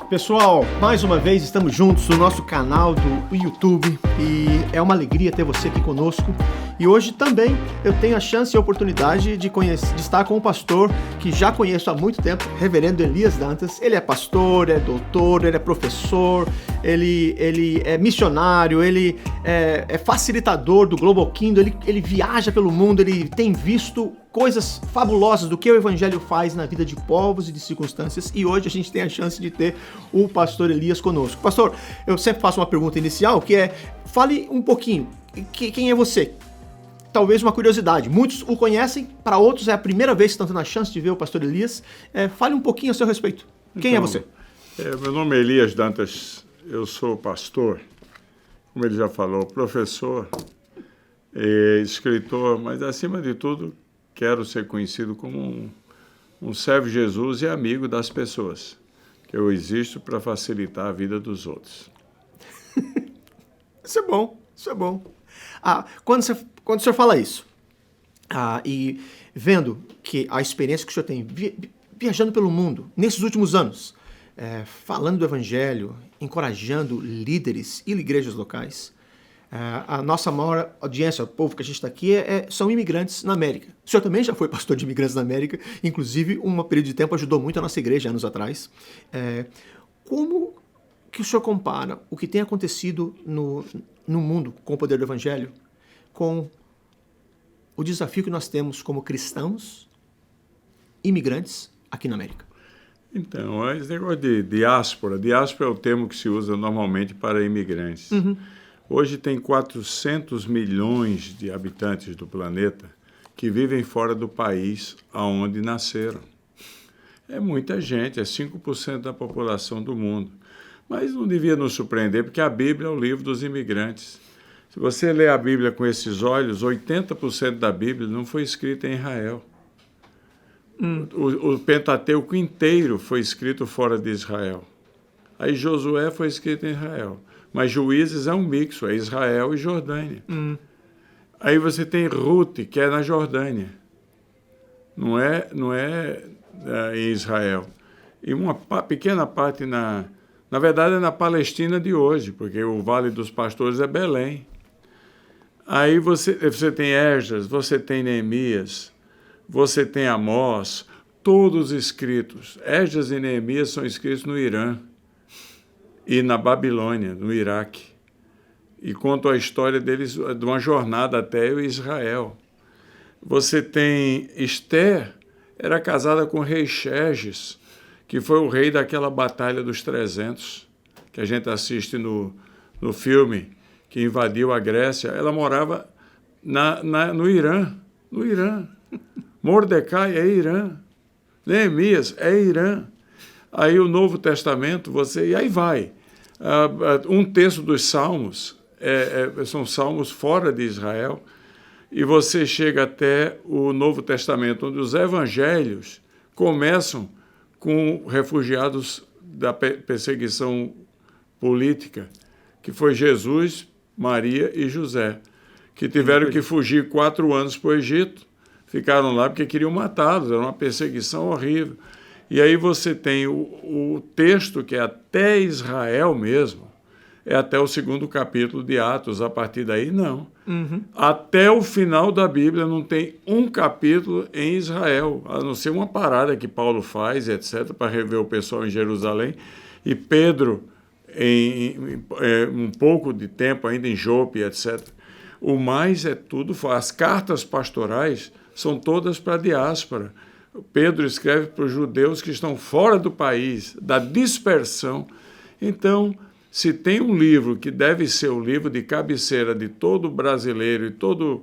Pessoal, mais uma vez estamos juntos no nosso canal do YouTube e é uma alegria ter você aqui conosco. E hoje também eu tenho a chance e a oportunidade de estar com um pastor que já conheço há muito tempo, Reverendo Elias Dantas. Ele é pastor, é doutor, ele é professor, ele é missionário, ele é facilitador do Global Kingdom, ele viaja pelo mundo, ele tem visto coisas fabulosas do que o Evangelho faz na vida de povos e de circunstâncias, e hoje a gente tem a chance de ter o pastor Elias conosco. Pastor, eu sempre faço uma pergunta inicial, que é, fale um pouquinho, quem é você? Talvez uma curiosidade, muitos o conhecem, para outros é a primeira vez que estão tendo a chance de ver o pastor Elias. Fale um pouquinho a seu respeito. Quem é você? Meu nome é Elias Dantas, eu sou pastor, como ele já falou, professor, escritor, mas acima de tudo quero ser conhecido como um servo de Jesus e amigo das pessoas, que eu existo para facilitar a vida dos outros. Isso é bom, isso é bom. Quando o senhor fala isso, e vendo que a experiência que o senhor tem viajando pelo mundo nesses últimos anos, falando do Evangelho, encorajando líderes e igrejas locais, a nossa maior audiência, o povo que a gente está aqui, são imigrantes na América. O senhor também já foi pastor de imigrantes na América, inclusive, um período de tempo ajudou muito a nossa igreja anos atrás. Como que o senhor compara o que tem acontecido no mundo com o poder do Evangelho com o desafio que nós temos como cristãos imigrantes aqui na América? Então, esse negócio de diáspora é o termo que se usa normalmente para imigrantes. Uhum. Hoje tem 400 milhões de habitantes do planeta que vivem fora do país aonde nasceram. É muita gente, é 5% da população do mundo. Mas não devia nos surpreender, porque a Bíblia é o livro dos imigrantes. Se você ler a Bíblia com esses olhos, 80% da Bíblia não foi escrita em Israel. O Pentateuco inteiro foi escrito fora de Israel. Aí Josué foi escrito em Israel. Mas Juízes é um mixo, é Israel e Jordânia. Aí você tem Ruth, que é na Jordânia. Não é em Israel. E uma pequena parte na verdade é na Palestina de hoje, porque o Vale dos Pastores é Belém. Aí você tem Esdras, você tem Neemias, você tem Amós, todos escritos. Esdras e Neemias são escritos no Irã e na Babilônia, no Iraque. E contam a história deles, de uma jornada até Israel. Você tem Esther, era casada com o rei Xerxes, que foi o rei daquela Batalha dos 300, que a gente assiste no filme, que invadiu a Grécia. Ela morava no Irã. No Irã. Mordecai é Irã. Neemias é Irã. Aí o Novo Testamento, e aí vai. Um terço dos salmos são salmos fora de Israel, e você chega até o Novo Testamento, onde os evangelhos começam com refugiados da perseguição política, que foi Jesus, Maria e José, que tiveram que fugir 4 anos para o Egito, ficaram lá porque queriam matá-los, era uma perseguição horrível. E aí você tem o texto que é até Israel mesmo, é até o 2º capítulo de Atos, a partir daí não. Até o final da Bíblia não tem um capítulo em Israel, a não ser uma parada que Paulo faz, etc., para rever o pessoal em Jerusalém, e Pedro, um pouco de tempo ainda em Jope, etc. O mais é tudo, as cartas pastorais são todas para a diáspora. Pedro escreve para os judeus que estão fora do país, da dispersão. Então, se tem um livro que deve ser o livro de cabeceira de todo brasileiro e todo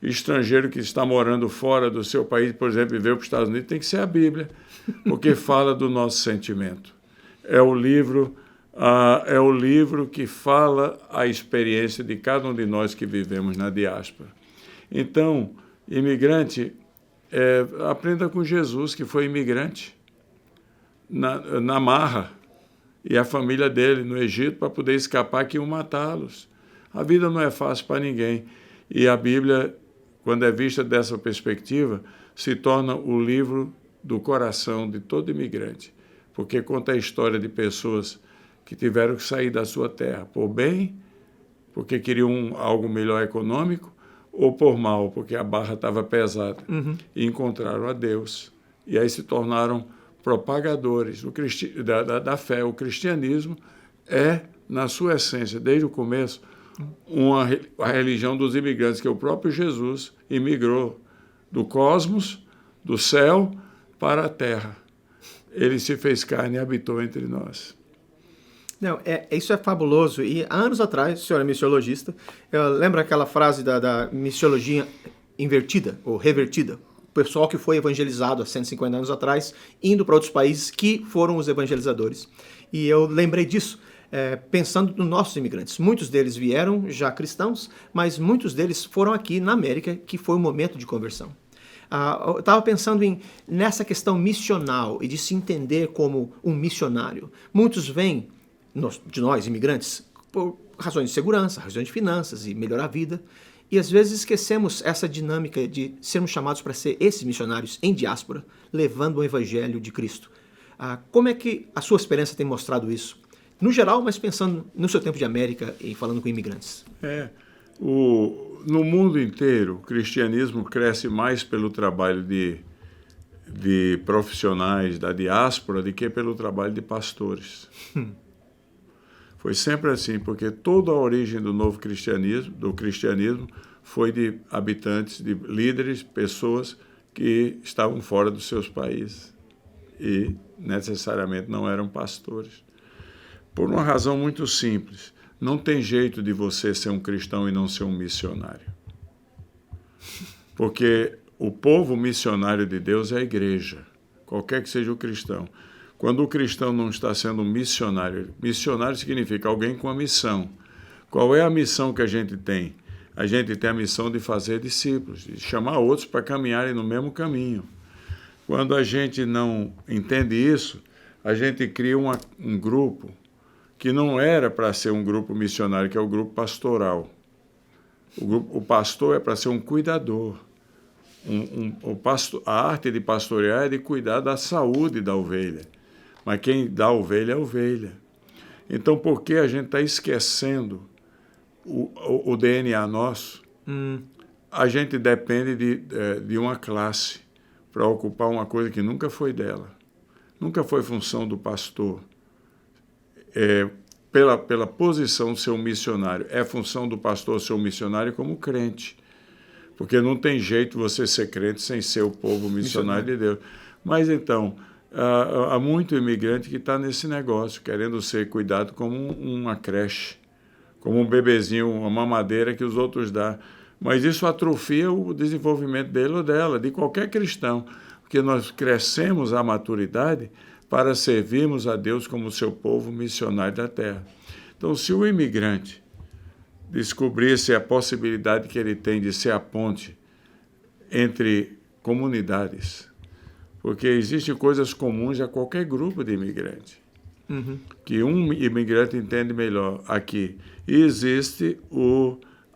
estrangeiro que está morando fora do seu país, por exemplo, e veio para os Estados Unidos, tem que ser a Bíblia, porque fala do nosso sentimento. É o livro que fala a experiência de cada um de nós que vivemos na diáspora. Então, imigrante, aprenda com Jesus, que foi imigrante na marra, e a família dele no Egito, para poder escapar, que iam matá-los. A vida não é fácil para ninguém. E a Bíblia, quando é vista dessa perspectiva, se torna o livro do coração de todo imigrante. porque conta a história de pessoas que tiveram que sair da sua terra por bem, porque queriam algo melhor econômico, ou por mal, porque a barra estava pesada, e encontraram a Deus. E aí se tornaram propagadores da fé. O cristianismo é, na sua essência, desde o começo, a religião dos imigrantes, que o próprio Jesus imigrou do cosmos, do céu, para a terra. Ele se fez carne e habitou entre nós. Não, isso é fabuloso. E há anos atrás, o senhor é missiologista, lembra aquela frase da missiologia invertida ou revertida? O pessoal que foi evangelizado há 150 anos atrás, indo para outros países que foram os evangelizadores. E eu lembrei disso, pensando nos nossos imigrantes. Muitos deles vieram já cristãos, mas muitos deles foram aqui na América, que foi o momento de conversão. Eu estava pensando nessa questão missional e de se entender como um missionário. Muitos vêm de nós, imigrantes, por razões de segurança, razões de finanças e melhorar a vida. E às vezes esquecemos essa dinâmica de sermos chamados para ser esses missionários em diáspora, levando o evangelho de Cristo. Como é que a sua experiência tem mostrado isso? No geral, mas pensando no seu tempo de América e falando com imigrantes. No mundo inteiro, o cristianismo cresce mais pelo trabalho de profissionais da diáspora do que pelo trabalho de pastores. Foi sempre assim, porque toda a origem do cristianismo, foi de habitantes, de líderes, pessoas que estavam fora dos seus países e necessariamente não eram pastores. Por uma razão muito simples, não tem jeito de você ser um cristão e não ser um missionário. Porque o povo missionário de Deus é a igreja, qualquer que seja o cristão. Quando o cristão não está sendo um missionário, missionário significa alguém com a missão. Qual é a missão que a gente tem? A gente tem a missão de fazer discípulos, de chamar outros para caminharem no mesmo caminho. Quando a gente não entende isso, a gente cria um grupo que não era para ser um grupo missionário, que é o grupo pastoral. O pastor é para ser um cuidador. A arte de pastorear é de cuidar da saúde da ovelha. Mas quem dá a ovelha é a ovelha. Então, por que a gente está esquecendo o DNA nosso? A gente depende de uma classe para ocupar uma coisa que nunca foi dela. Nunca foi função do pastor. Pela posição de ser um missionário. É função do pastor ser um missionário como crente. Porque não tem jeito você ser crente sem ser o povo missionário de Deus. Mas então, há muito imigrante que está nesse negócio, querendo ser cuidado como uma creche, como um bebezinho, uma mamadeira que os outros dão. Mas isso atrofia o desenvolvimento dele ou dela, de qualquer cristão. Porque nós crescemos à maturidade para servirmos a Deus como seu povo missionário da terra. Então, se o imigrante descobrisse a possibilidade que ele tem de ser a ponte entre comunidades, porque existem coisas comuns a qualquer grupo de imigrante, que um imigrante entende melhor aqui. E existe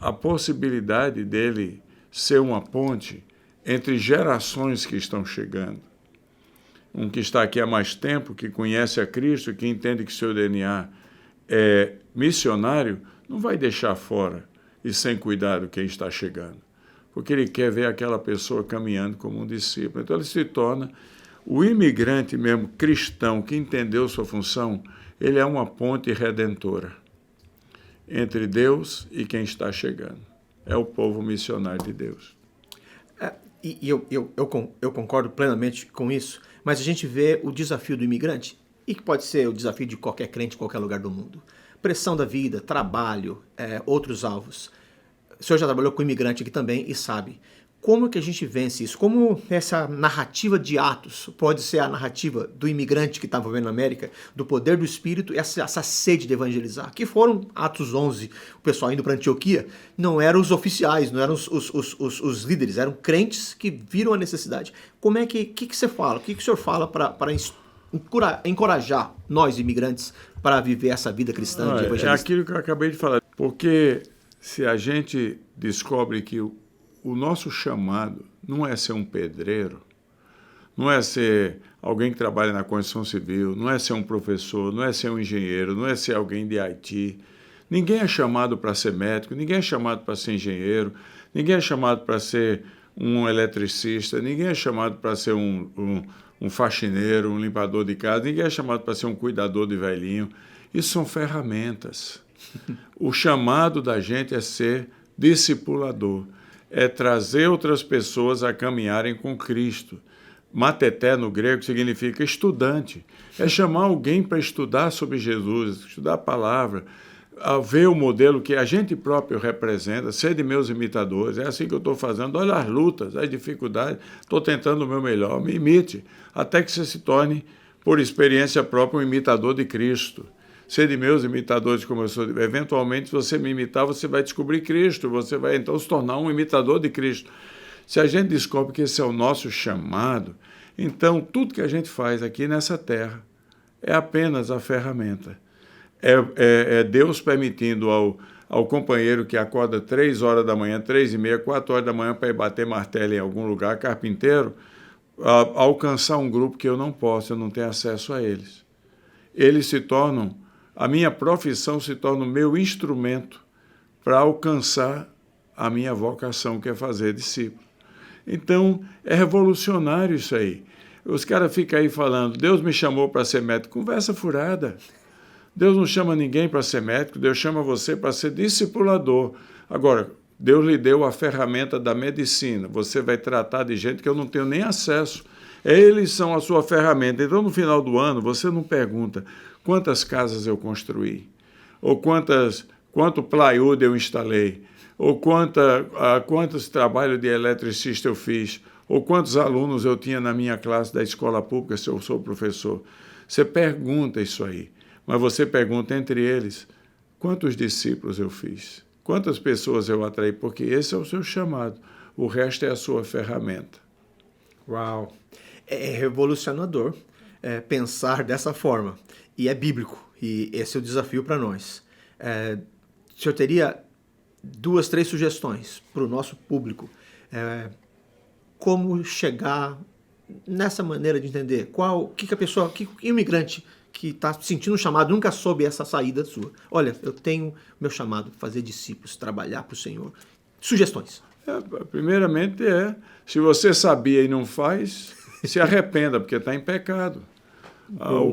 a possibilidade dele ser uma ponte entre gerações que estão chegando. Um que está aqui há mais tempo, que conhece a Cristo, que entende que seu DNA é missionário, não vai deixar fora e sem cuidado quem está chegando, porque ele quer ver aquela pessoa caminhando como um discípulo. Então ele se torna o imigrante mesmo cristão que entendeu sua função, ele é uma ponte redentora entre Deus e quem está chegando. É o povo missionário de Deus. Eu concordo plenamente com isso, mas a gente vê o desafio do imigrante, e que pode ser o desafio de qualquer crente em qualquer lugar do mundo. Pressão da vida, trabalho, outros alvos. O senhor já trabalhou com imigrante aqui também e sabe. Como que a gente vence isso? Como essa narrativa de Atos pode ser a narrativa do imigrante que estava vivendo na América, do poder do Espírito e essa sede de evangelizar? Que foram Atos 11, o pessoal indo para Antioquia, não eram os oficiais, não eram os líderes, eram crentes que viram a necessidade. Como é que você fala? O que o senhor fala para encorajar nós, imigrantes, para viver essa vida cristã de evangelismo? É aquilo que eu acabei de falar. Porque se a gente descobre que o nosso chamado não é ser um pedreiro, não é ser alguém que trabalha na construção civil, não é ser um professor, não é ser um engenheiro, não é ser alguém de IT. Ninguém é chamado para ser médico, ninguém é chamado para ser engenheiro, ninguém é chamado para ser um eletricista, ninguém é chamado para ser um faxineiro, um limpador de casa, ninguém é chamado para ser um cuidador de velhinho. Isso são ferramentas. O chamado da gente é ser discipulador, é trazer outras pessoas a caminharem com Cristo. Mateté, no grego, significa estudante. É chamar alguém para estudar sobre Jesus, estudar a palavra, a ver o modelo que a gente próprio representa, ser de meus imitadores. É assim que eu estou fazendo. Olha as lutas, as dificuldades, estou tentando o meu melhor. Me imite, até que você se torne, por experiência própria, um imitador de Cristo. Ser de meus imitadores, como eu sou. Eventualmente, se você me imitar, você vai descobrir Cristo, você vai então se tornar um imitador de Cristo. Se a gente descobre que esse é o nosso chamado, então tudo que a gente faz aqui nessa terra é apenas a ferramenta. É Deus permitindo ao companheiro que acorda 3 horas da manhã, 3h30, 4 horas da manhã para ir bater martelo em algum lugar, carpinteiro, alcançar um grupo que eu não posso, eu não tenho acesso a eles. Eles se tornam, a minha profissão se torna o meu instrumento para alcançar a minha vocação, que é fazer discípulo. Então, é revolucionário isso aí. Os caras ficam aí falando, Deus me chamou para ser médico. Conversa furada. Deus não chama ninguém para ser médico, Deus chama você para ser discipulador. Agora, Deus lhe deu a ferramenta da medicina. Você vai tratar de gente que eu não tenho nem acesso. Eles são a sua ferramenta. Então, no final do ano, você não pergunta quantas casas eu construí, ou quanto plywood eu instalei, ou quantos trabalhos de eletricista eu fiz, ou quantos alunos eu tinha na minha classe da escola pública, se eu sou professor. Você pergunta isso aí. Mas você pergunta entre eles, quantos discípulos eu fiz? Quantas pessoas eu atraí? Porque esse é o seu chamado. O resto é a sua ferramenta. Uau! É revolucionador pensar dessa forma. E é bíblico. E esse é o desafio para nós. O senhor teria 2, 3 sugestões para o nosso público. Como chegar nessa maneira de entender? Que a pessoa, que imigrante que está sentindo um chamado, nunca soube essa saída sua. Olha, eu tenho meu chamado, fazer discípulos, trabalhar para o Senhor. Sugestões. Primeiramente se você sabia e não faz, se arrependa, porque está em pecado.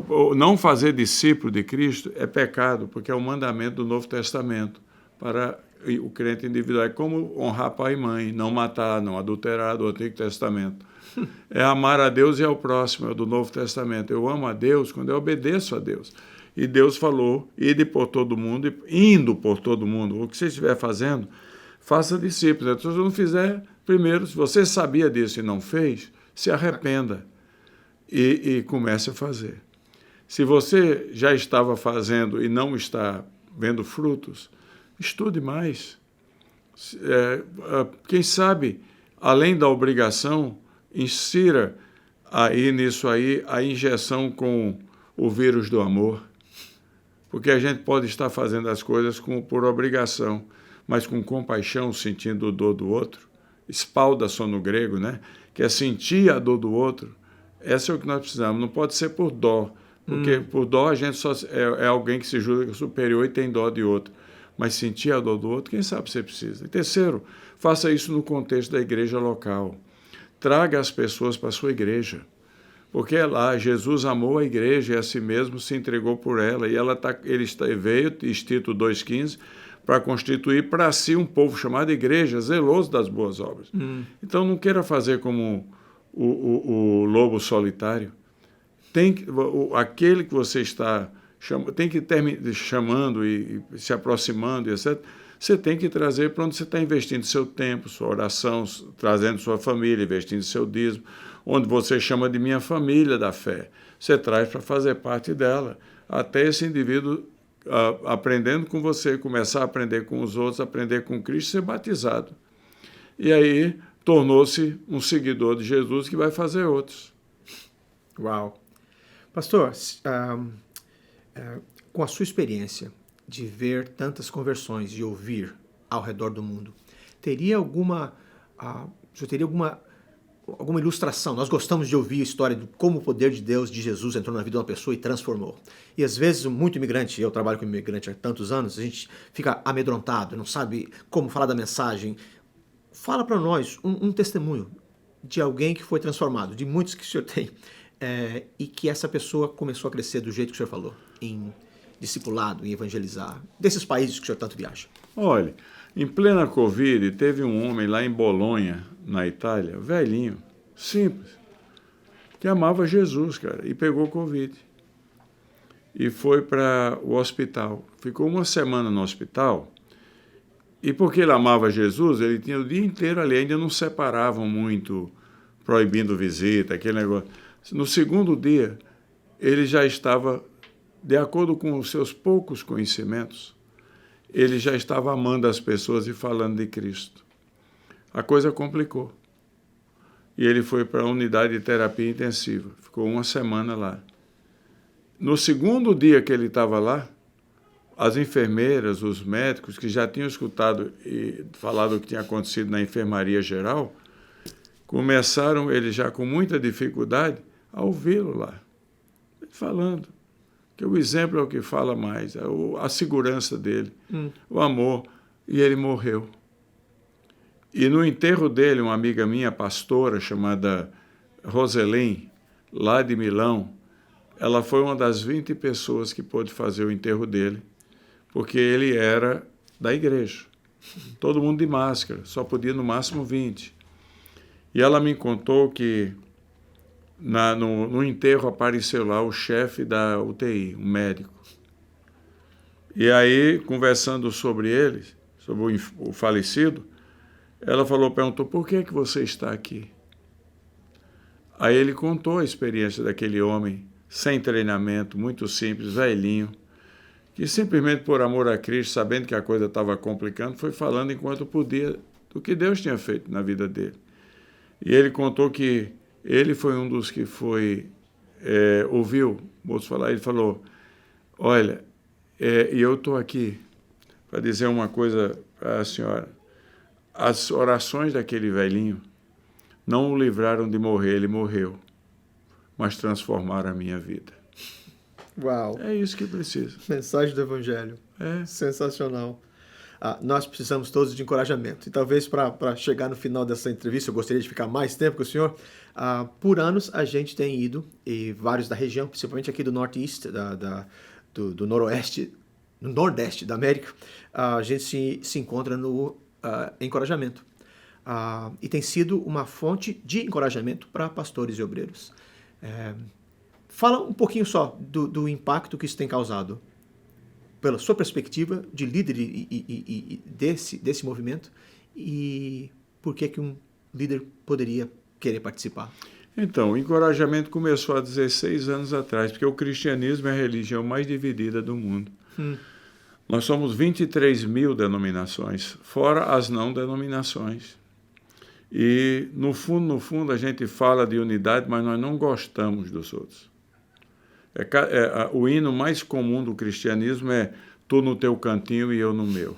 O não fazer discípulo de Cristo é pecado, porque é o mandamento do Novo Testamento para o crente individual. É como honrar pai e mãe, não matar, não adulterar, do Antigo Testamento. É amar a Deus e ao próximo, é do Novo Testamento. Eu amo a Deus quando eu obedeço a Deus. E Deus falou, indo por todo mundo, o que você estiver fazendo, faça discípulos. Então, se não fizer, primeiro, se você sabia disso e não fez, se arrependa e comece a fazer. Se você já estava fazendo e não está vendo frutos, estude mais. Quem sabe, além da obrigação, insira aí nisso aí a injeção com o vírus do amor, porque a gente pode estar fazendo as coisas por obrigação, mas com compaixão, sentindo a dor do outro. Espaldação no grego, né? Que é sentir a dor do outro. Essa é o que nós precisamos. Não pode ser por dó, porque por dó a gente só é alguém que se julga superior e tem dó de outro. Mas sentir a dor do outro, quem sabe você precisa. E terceiro, faça isso no contexto da igreja local. Traga as pessoas para a sua igreja, porque é lá, Jesus amou a igreja e a si mesmo se entregou por ela, e ele veio, Tito 2,15, para constituir para si um povo chamado igreja, zeloso das boas obras. Então não queira fazer como o lobo solitário. Aquele que você está tem que chamando e se aproximando, etc., você tem que trazer para onde você está investindo seu tempo, sua oração, trazendo sua família, investindo seu dízimo, onde você chama de minha família da fé. Você traz para fazer parte dela, até esse indivíduo aprendendo com você, começar a aprender com os outros, aprender com Cristo, ser batizado. E aí tornou-se um seguidor de Jesus que vai fazer outros. Uau! Pastor, com a sua experiência de ver tantas conversões, de ouvir ao redor do mundo, teria alguma alguma ilustração. Nós gostamos de ouvir a história de como o poder de Deus, de Jesus, entrou na vida de uma pessoa e transformou. E às vezes, muito imigrante, eu trabalho com imigrante há tantos anos, a gente fica amedrontado, não sabe como falar da mensagem. Fala para nós um testemunho de alguém que foi transformado, de muitos que o senhor tem, e que essa pessoa começou a crescer do jeito que o senhor falou, em discipulado, em evangelizar, desses países que o senhor tanto viaja. Olha, em plena Covid, teve um homem lá em Bolonha, na Itália, velhinho, simples, que amava Jesus, cara, e pegou Covid. E foi para o hospital. Ficou uma semana no hospital. E porque ele amava Jesus, ele tinha o dia inteiro ali, ainda não separavam muito, proibindo visita, aquele negócio. No segundo dia, ele já estava, de acordo com os seus poucos conhecimentos, ele já estava amando as pessoas e falando de Cristo. A coisa complicou. E ele foi para a unidade de terapia intensiva. Ficou uma semana lá. No segundo dia que ele estava lá, as enfermeiras, os médicos que já tinham escutado e falado o que tinha acontecido na enfermaria geral, começaram, ele já com muita dificuldade, a ouvi-lo lá, falando. Que o exemplo é o que fala mais, a segurança dele, o amor, e ele morreu. E no enterro dele, uma amiga minha, pastora, chamada Roselaine, lá de Milão, ela foi uma das 20 pessoas que pôde fazer o enterro dele, porque ele era da igreja. Todo mundo de máscara, só podia no máximo 20. E ela me contou que no enterro apareceu lá o chefe da UTI, um médico. E aí, conversando sobre ele, sobre o falecido, ela perguntou, por que você está aqui? Aí ele contou a experiência daquele homem, sem treinamento, muito simples, velhinho, que simplesmente por amor a Cristo, sabendo que a coisa estava complicando, foi falando enquanto podia do que Deus tinha feito na vida dele. E ele contou que ele foi um dos que ouviu o moço falar, ele falou, olha, e eu estou aqui para dizer uma coisa para a senhora, as orações daquele velhinho não o livraram de morrer, ele morreu, mas transformaram a minha vida. Uau! É isso que precisa. Mensagem do Evangelho. Sensacional. Nós precisamos todos de encorajamento. E talvez para chegar no final dessa entrevista, eu gostaria de ficar mais tempo com o senhor. Por anos a gente tem ido, e vários da região, principalmente aqui do Northeast, do Noroeste, no Nordeste da América, a gente se encontra no encorajamento. E tem sido uma fonte de encorajamento para pastores e obreiros. Fala um pouquinho só do impacto que isso tem causado, pela sua perspectiva de líder e desse movimento, e por que um líder poderia querer participar? Então, o encorajamento começou há 16 anos atrás, porque o cristianismo é a religião mais dividida do mundo. Nós somos 23 mil denominações, fora as não denominações. E, no fundo, a gente fala de unidade, mas nós não gostamos dos outros. O hino mais comum do cristianismo é tu no teu cantinho e eu no meu.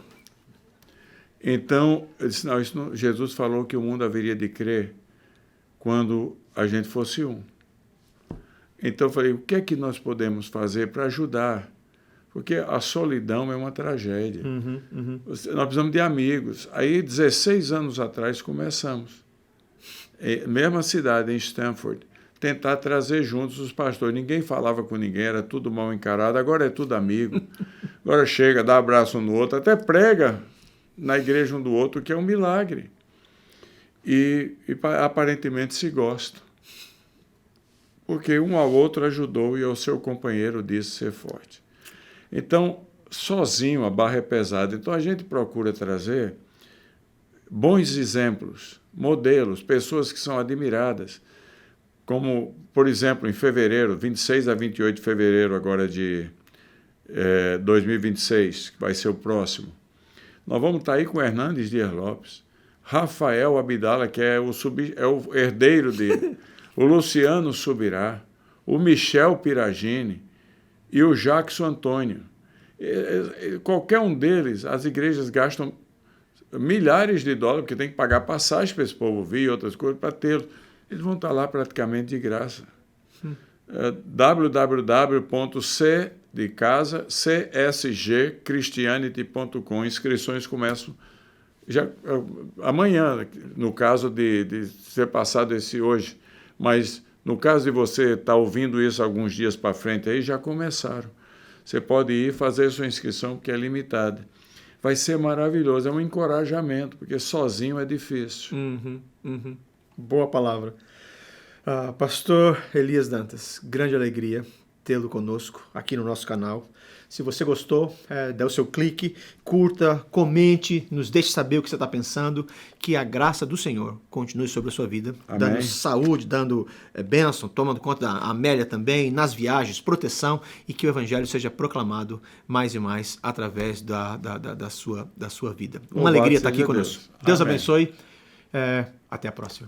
Então, eu disse, Jesus falou que o mundo haveria de crer quando a gente fosse um. Então eu falei, o que é que nós podemos fazer para ajudar? Porque a solidão é uma tragédia. Nós precisamos de amigos. Aí, 16 anos atrás, começamos. Mesma cidade, em Stanford, tentar trazer juntos os pastores. Ninguém falava com ninguém, era tudo mal encarado, agora é tudo amigo. Agora chega, dá abraço um no outro, até prega na igreja um do outro, que é um milagre. E aparentemente se gostam. Porque um ao outro ajudou e ao seu companheiro disse ser forte. Então, sozinho a barra é pesada. Então a gente procura trazer bons exemplos, modelos, pessoas que são admiradas. Como, por exemplo, em fevereiro, 26 a 28 de fevereiro agora de 2026, que vai ser o próximo, nós vamos estar aí com o Hernandes Dias Lopes, Rafael Abdala, que é o herdeiro dele, o Luciano Subirá, o Michel Piragini e o Jackson Antônio. Qualquer um deles, as igrejas gastam milhares de dólares, porque tem que pagar passagem para esse povo vir e outras coisas para tê-lo. eles vão estar lá praticamente de graça. www.c de casa, csgchristianity.com. Inscrições começam já amanhã, no caso de ser passado esse hoje, mas no caso de você estar ouvindo isso alguns dias para frente, aí já começaram. Você pode ir fazer sua inscrição, porque é limitada. Vai ser maravilhoso, é um encorajamento, porque sozinho é difícil. Boa palavra. Pastor Elias Dantas, grande alegria tê-lo conosco aqui no nosso canal. Se você gostou, dê o seu clique, curta, comente, nos deixe saber o que você está pensando, que a graça do Senhor continue sobre a sua vida, Amém. Dando saúde, dando bênção, tomando conta da Amélia também, nas viagens, proteção, e que o Evangelho seja proclamado mais e mais através da sua vida. Uma alegria estar aqui conosco. Deus abençoe. Até a próxima.